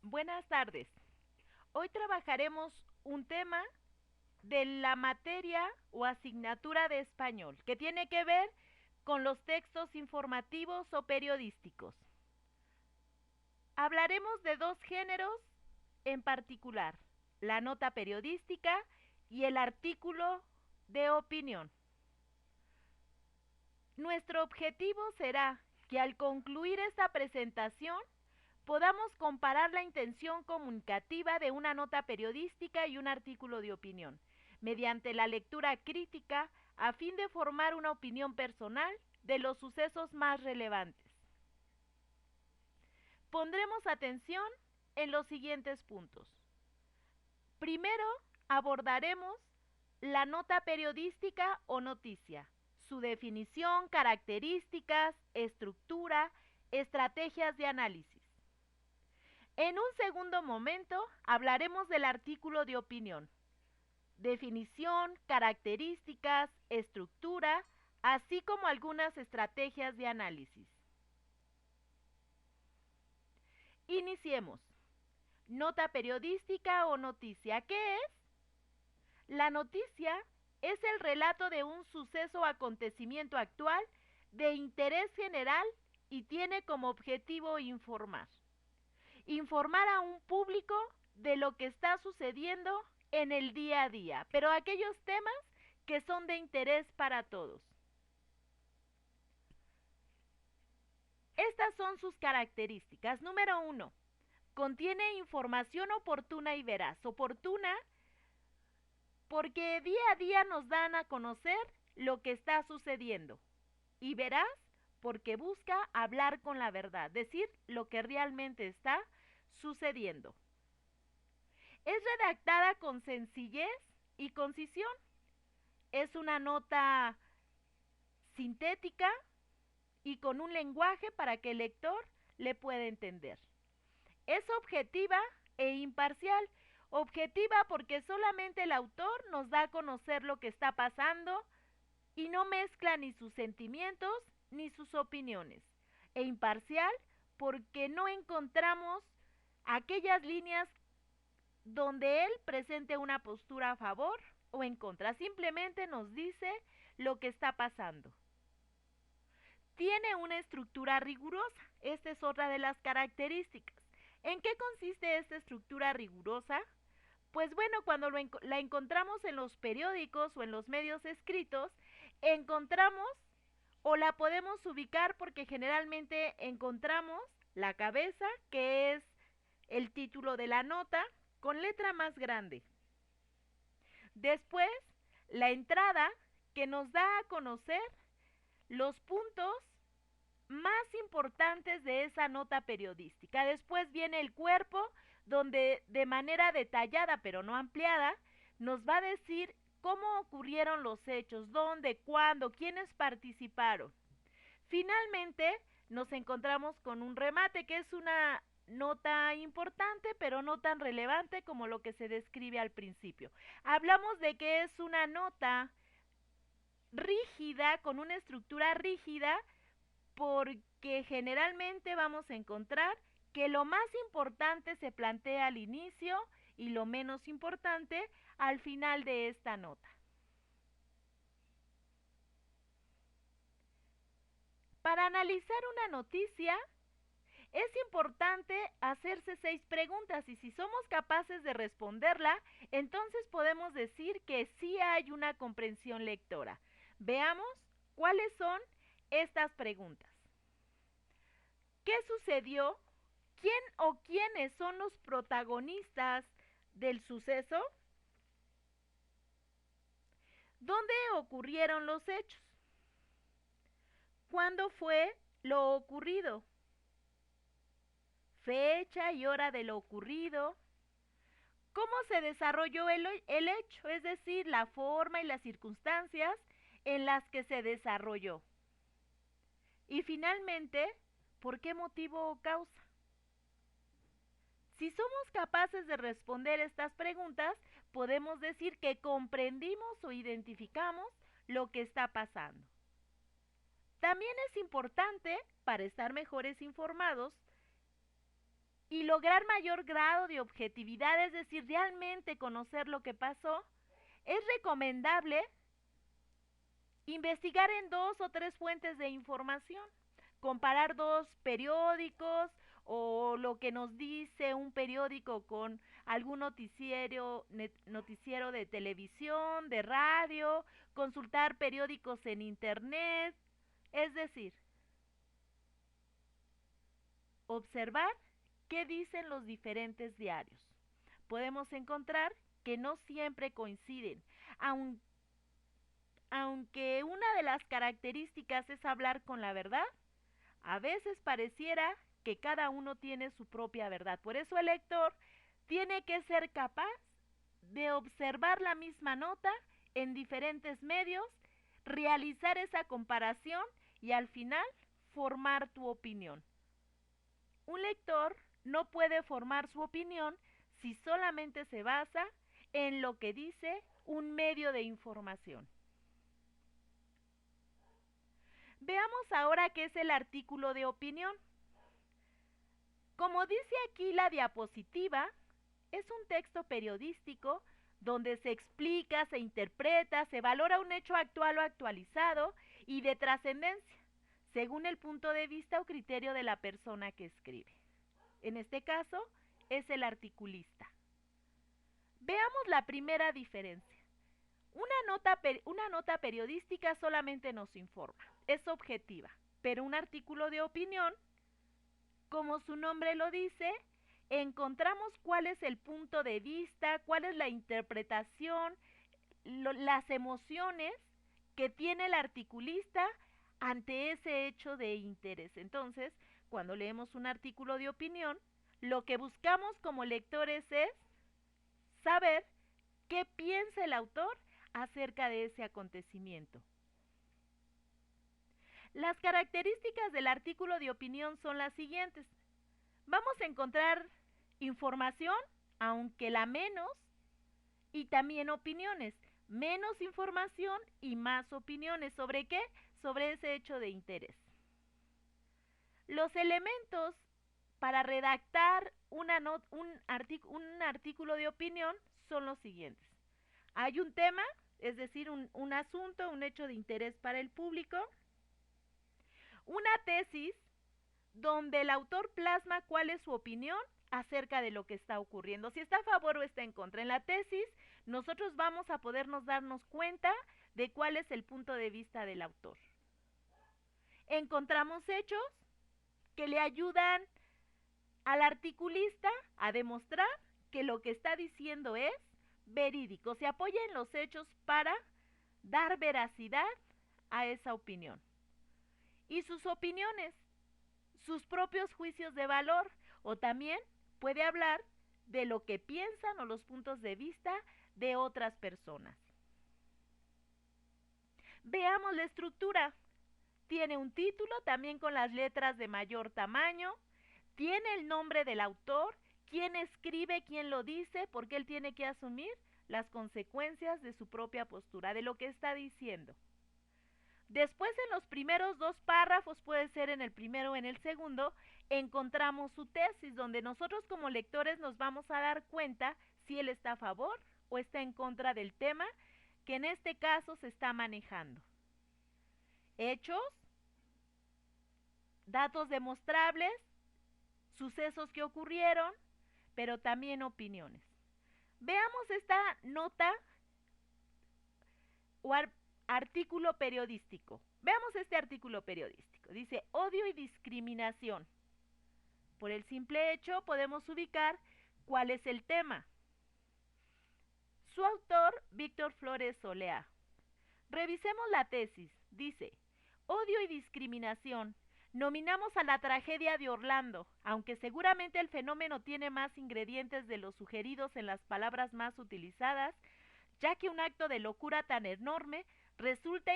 Buenas tardes. Hoy trabajaremos un tema de la materia o asignatura de español que tiene que ver con los textos informativos o periodísticos. Hablaremos de dos géneros en particular, la nota periodística y el artículo de opinión. Nuestro objetivo será que al concluir esta presentación podamos comparar la intención comunicativa de una nota periodística y un artículo de opinión, mediante la lectura crítica a fin de formar una opinión personal de los sucesos más relevantes. Pondremos atención en los siguientes puntos. Primero, abordaremos la nota periodística o noticia, su definición, características, estructura, estrategias de análisis. En un segundo momento hablaremos del artículo de opinión, definición, características, estructura, así como algunas estrategias de análisis. Iniciemos. Nota periodística o noticia, ¿qué es? La noticia es el relato de un suceso o acontecimiento actual de interés general y tiene como objetivo informar. Informar a un público de lo que está sucediendo en el día a día, pero aquellos temas que son de interés para todos. Estas son sus características. Número 1. Contiene información oportuna y veraz. Oportuna porque día a día nos dan a conocer lo que está sucediendo. Y veraz porque busca hablar con la verdad, decir lo que realmente está sucediendo. Es redactada con sencillez y concisión. Es una nota sintética y con un lenguaje para que el lector le pueda entender. Es objetiva e imparcial. Objetiva porque solamente el autor nos da a conocer lo que está pasando y no mezcla ni sus sentimientos ni sus opiniones. E imparcial porque no encontramos aquellas líneas donde él presente una postura a favor o en contra. Simplemente nos dice lo que está pasando. Tiene una estructura rigurosa. Esta es otra de las características. ¿En qué consiste esta estructura rigurosa? Pues bueno, cuando la encontramos en los periódicos o en los medios escritos, encontramos o la podemos ubicar porque generalmente encontramos la cabeza, que es el título de la nota, con letra más grande. Después, la entrada, que nos da a conocer los puntos más importantes de esa nota periodística. Después viene el cuerpo, donde de manera detallada pero no ampliada nos va a decir cómo ocurrieron los hechos, dónde, cuándo, quiénes participaron. Finalmente nos encontramos con un remate, que es una nota importante pero no tan relevante como lo que se describe al principio. Hablamos de que es una nota rígida, con una estructura rígida, porque generalmente vamos a encontrar que lo más importante se plantea al inicio y lo menos importante al final de esta nota. Para analizar una noticia es importante hacerse 6 preguntas y si somos capaces de responderla, entonces podemos decir que sí hay una comprensión lectora. Veamos cuáles son estas preguntas. ¿Qué sucedió? ¿Quién o quiénes son los protagonistas del suceso? ¿Dónde ocurrieron los hechos? ¿Cuándo fue lo ocurrido? Fecha y hora de lo ocurrido. ¿Cómo se desarrolló el hecho? Es decir, la forma y las circunstancias en las que se desarrolló. Y finalmente, ¿por qué motivo o causa? Si somos capaces de responder estas preguntas, podemos decir que comprendimos o identificamos lo que está pasando. También es importante, para estar mejores informados, y lograr mayor grado de objetividad, es decir, realmente conocer lo que pasó, es recomendable investigar en 2 o 3 fuentes de información, comparar 2 periódicos o lo que nos dice un periódico con algún noticiero de televisión, de radio, consultar periódicos en internet, es decir, observar qué dicen los diferentes diarios. Podemos encontrar que no siempre coinciden, aunque una de las características es hablar con la verdad. A veces pareciera que cada uno tiene su propia verdad. Por eso el lector tiene que ser capaz de observar la misma nota en diferentes medios, realizar esa comparación y al final formar tu opinión. Un lector no puede formar su opinión si solamente se basa en lo que dice un medio de información. Veamos ahora qué es el artículo de opinión. Como dice aquí la diapositiva, es un texto periodístico donde se explica, se interpreta, se valora un hecho actual o actualizado y de trascendencia, según el punto de vista o criterio de la persona que escribe. En este caso, es el articulista. Veamos la primera diferencia. Una nota periodística solamente nos informa, es objetiva, pero un artículo de opinión, como su nombre lo dice, encontramos cuál es el punto de vista, cuál es la interpretación, las emociones que tiene el articulista ante ese hecho de interés. Entonces, cuando leemos un artículo de opinión, lo que buscamos como lectores es saber qué piensa el autor acerca de ese acontecimiento. Las características del artículo de opinión son las siguientes. Vamos a encontrar información, aunque la menos, y también opiniones. Menos información y más opiniones. ¿Sobre qué? Sobre ese hecho de interés. Los elementos para redactar un artículo de opinión son los siguientes. Hay un tema, es decir, un asunto, un hecho de interés para el público. Una tesis donde el autor plasma cuál es su opinión acerca de lo que está ocurriendo, si está a favor o está en contra. En la tesis, nosotros vamos a podernos darnos cuenta de cuál es el punto de vista del autor. Encontramos hechos que le ayudan al articulista a demostrar que lo que está diciendo es verídico, se apoya en los hechos para dar veracidad a esa opinión. Y sus opiniones, sus propios juicios de valor, o también puede hablar de lo que piensan o los puntos de vista de otras personas. Veamos la estructura. Tiene un título también con las letras de mayor tamaño, tiene el nombre del autor, quién escribe, quién lo dice, porque él tiene que asumir las consecuencias de su propia postura, de lo que está diciendo. Después, en los primeros 2 párrafos, puede ser en el primero o en el segundo, encontramos su tesis, donde nosotros como lectores nos vamos a dar cuenta si él está a favor o está en contra del tema que en este caso se está manejando. Hechos, datos demostrables, sucesos que ocurrieron, pero también opiniones. Veamos esta nota o artículo periodístico. Veamos este artículo periodístico. Dice odio y discriminación. Por el simple hecho podemos ubicar cuál es el tema. Su autor, Víctor Flores Solea. Revisemos la tesis. Dice, odio y discriminación. Nominamos a la tragedia de Orlando, aunque seguramente el fenómeno tiene más ingredientes de los sugeridos en las palabras más utilizadas, ya que un acto de locura tan enorme resulta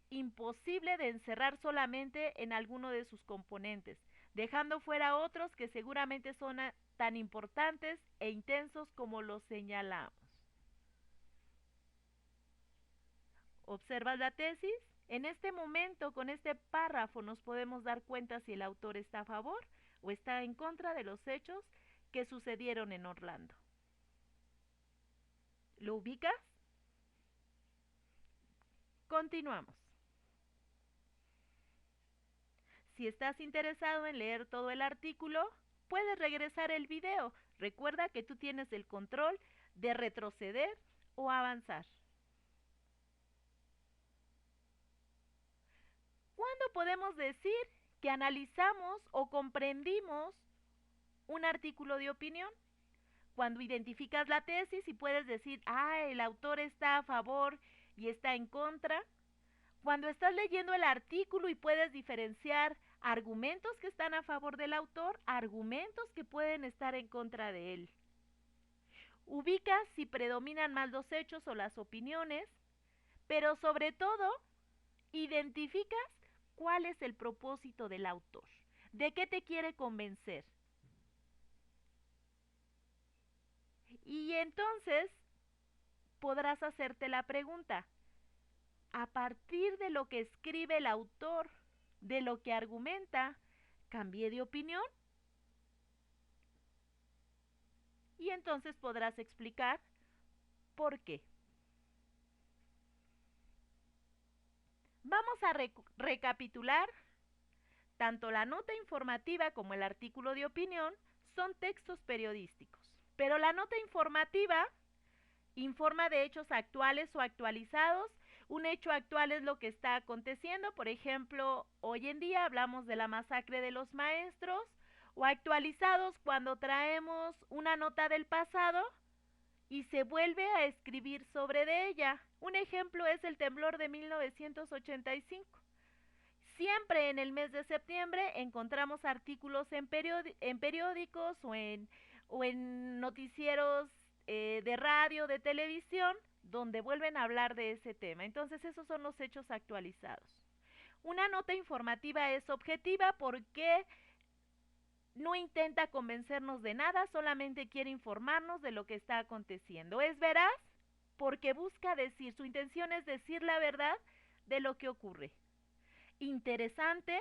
imposible de encerrar solamente en alguno de sus componentes, dejando fuera otros que seguramente son tan importantes e intensos como los señalamos. ¿Observas la tesis? En este momento, con este párrafo, nos podemos dar cuenta si el autor está a favor o está en contra de los hechos que sucedieron en Orlando. ¿Lo ubicas? Continuamos. Si estás interesado en leer todo el artículo, puedes regresar el video. Recuerda que tú tienes el control de retroceder o avanzar. ¿Cuándo podemos decir que analizamos o comprendimos un artículo de opinión? Cuando identificas la tesis y puedes decir, el autor está a favor y está en contra. Cuando estás leyendo el artículo y puedes diferenciar argumentos que están a favor del autor, argumentos que pueden estar en contra de él. Ubicas si predominan más los hechos o las opiniones, pero sobre todo, identificas cuál es el propósito del autor, de qué te quiere convencer. Y entonces podrás hacerte la pregunta, a partir de lo que escribe el autor, de lo que argumenta, ¿cambié de opinión? Y entonces podrás explicar por qué. Vamos a recapitular. Tanto la nota informativa como el artículo de opinión son textos periodísticos, pero la nota informativa informa de hechos actuales o actualizados. Un hecho actual es lo que está aconteciendo, por ejemplo, hoy en día hablamos de la masacre de los maestros, o actualizados cuando traemos una nota del pasado y se vuelve a escribir sobre de ella. Un ejemplo es el temblor de 1985. Siempre en el mes de septiembre encontramos artículos en periódicos o en noticieros de radio, de televisión, donde vuelven a hablar de ese tema. Entonces esos son los hechos actualizados. Una nota informativa es objetiva porque no intenta convencernos de nada, solamente quiere informarnos de lo que está aconteciendo. Es veraz porque busca decir, su intención es decir la verdad de lo que ocurre. Interesante,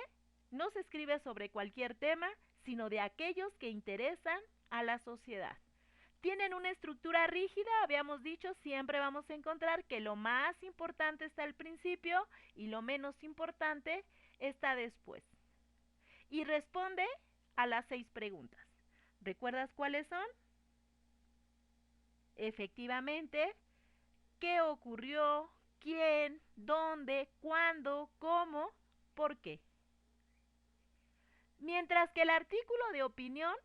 no se escribe sobre cualquier tema, sino de aquellos que interesan a la sociedad. Tienen una estructura rígida, habíamos dicho, siempre vamos a encontrar que lo más importante está al principio y lo menos importante está después. Y responde a las 6 preguntas. ¿Recuerdas cuáles son? Efectivamente, ¿qué ocurrió? ¿Quién? ¿Dónde? ¿Cuándo? ¿Cómo? ¿Por qué? Mientras que el artículo de opinión,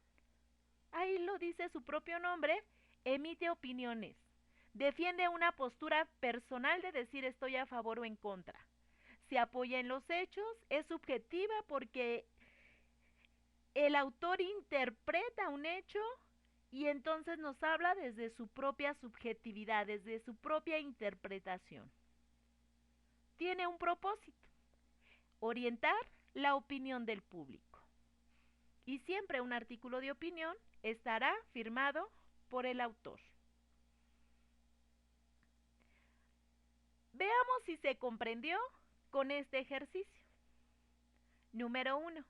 ahí lo dice su propio nombre, emite opiniones. Defiende una postura personal de decir estoy a favor o en contra. Se apoya en los hechos, es subjetiva porque el autor interpreta un hecho y entonces nos habla desde su propia subjetividad, desde su propia interpretación. Tiene un propósito, orientar la opinión del público. Y siempre un artículo de opinión estará firmado por el autor. Veamos si se comprendió con este ejercicio. Número 1.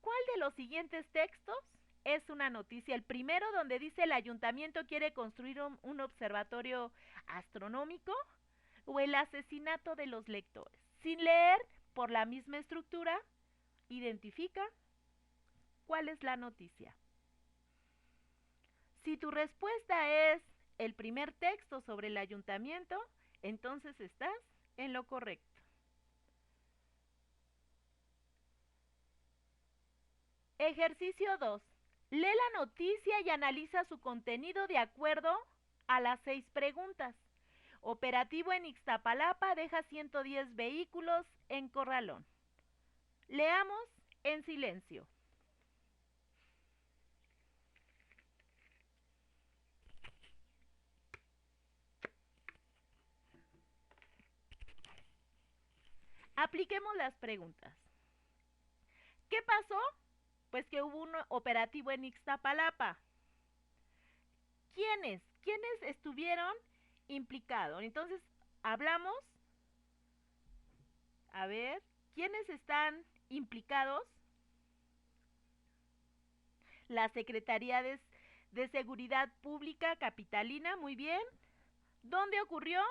¿Cuál de los siguientes textos es una noticia? El primero, donde dice el ayuntamiento quiere construir un observatorio astronómico, o el asesinato de los lectores. Sin leer, por la misma estructura, identifica cuál es la noticia. Si tu respuesta es el primer texto sobre el ayuntamiento, entonces estás en lo correcto. Ejercicio 2. Lee la noticia y analiza su contenido de acuerdo a las 6 preguntas. Operativo en Ixtapalapa deja 110 vehículos en corralón. Leamos en silencio. Apliquemos las preguntas. ¿Qué pasó? Pues que hubo un operativo en Ixtapalapa. ¿Quiénes estuvieron implicados? Entonces, hablamos, a ver, ¿quiénes están implicados? La Secretaría de Seguridad Pública Capitalina, muy bien. ¿Dónde ocurrió?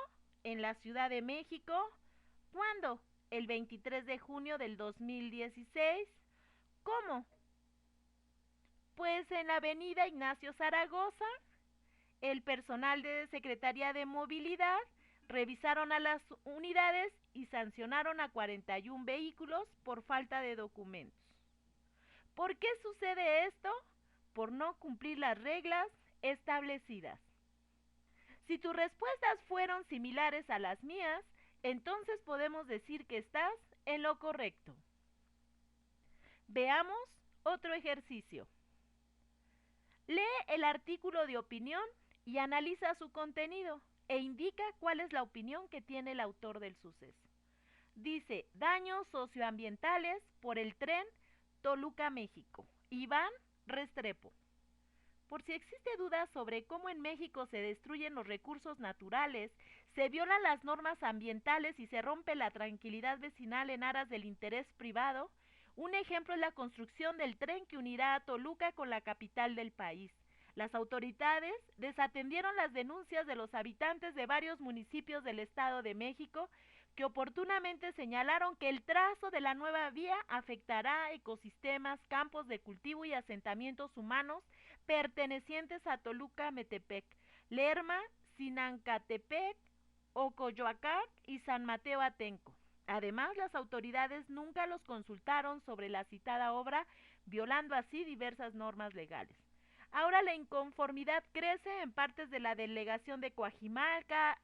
En la Ciudad de México. ¿Cuándo? El 23 de junio del 2016. ¿Cómo? Pues en la avenida Ignacio Zaragoza, el personal de Secretaría de Movilidad revisaron a las unidades y sancionaron a 41 vehículos por falta de documentos. ¿Por qué sucede esto? Por no cumplir las reglas establecidas. Si tus respuestas fueron similares a las mías, entonces podemos decir que estás en lo correcto. Veamos otro ejercicio. Lee el artículo de opinión y analiza su contenido e indica cuál es la opinión que tiene el autor del suceso. Dice, daños socioambientales por el tren Toluca, México. Iván Restrepo. Por si existe duda sobre cómo en México se destruyen los recursos naturales, se violan las normas ambientales y se rompe la tranquilidad vecinal en aras del interés privado, un ejemplo es la construcción del tren que unirá a Toluca con la capital del país. Las autoridades desatendieron las denuncias de los habitantes de varios municipios del Estado de México que oportunamente señalaron que el trazo de la nueva vía afectará ecosistemas, campos de cultivo y asentamientos humanos pertenecientes a Toluca, Metepec, Lerma, Sinancatepec, Ocoyoacán y San Mateo Atenco. Además, las autoridades nunca los consultaron sobre la citada obra, violando así diversas normas legales. Ahora la inconformidad crece en partes de la delegación de Coajimalpa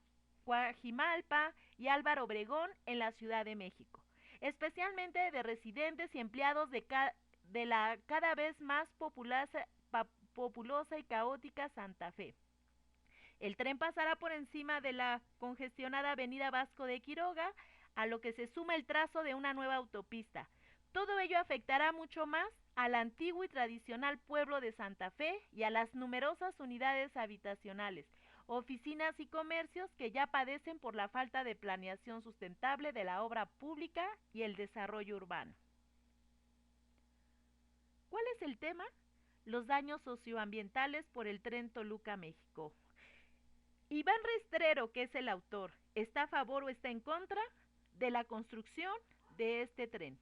y Álvaro Obregón en la Ciudad de México, especialmente de residentes y empleados de la cada vez más populosa y caótica Santa Fe. El tren pasará por encima de la congestionada avenida Vasco de Quiroga, a lo que se suma el trazo de una nueva autopista. Todo ello afectará mucho más al antiguo y tradicional pueblo de Santa Fe y a las numerosas unidades habitacionales, oficinas y comercios que ya padecen por la falta de planeación sustentable de la obra pública y el desarrollo urbano. ¿Cuál es el tema? Los daños socioambientales por el tren Toluca, México. Iván Restrero, que es el autor, ¿está a favor o está en contra de la construcción de este tren?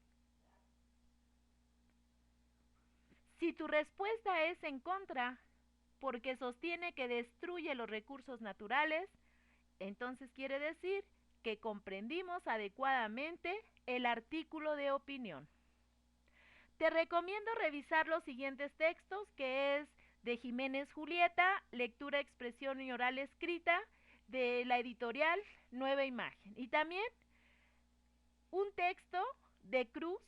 Si tu respuesta es en contra, porque sostiene que destruye los recursos naturales, entonces quiere decir que comprendimos adecuadamente el artículo de opinión. Te recomiendo revisar los siguientes textos, que es de Jiménez Julieta, lectura, expresión y oral escrita, de la editorial Nueva Imagen. Y también un texto de Cruz,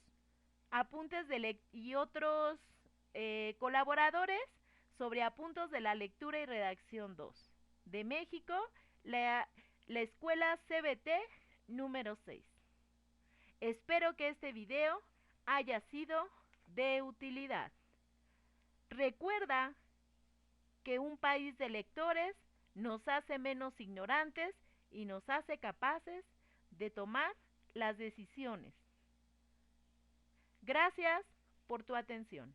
apuntes y otros colaboradores sobre apuntes de la lectura y redacción 2. De México, la escuela CBT número 6. Espero que este video haya sido de utilidad. Recuerda que un país de lectores nos hace menos ignorantes y nos hace capaces de tomar las decisiones. Gracias por tu atención.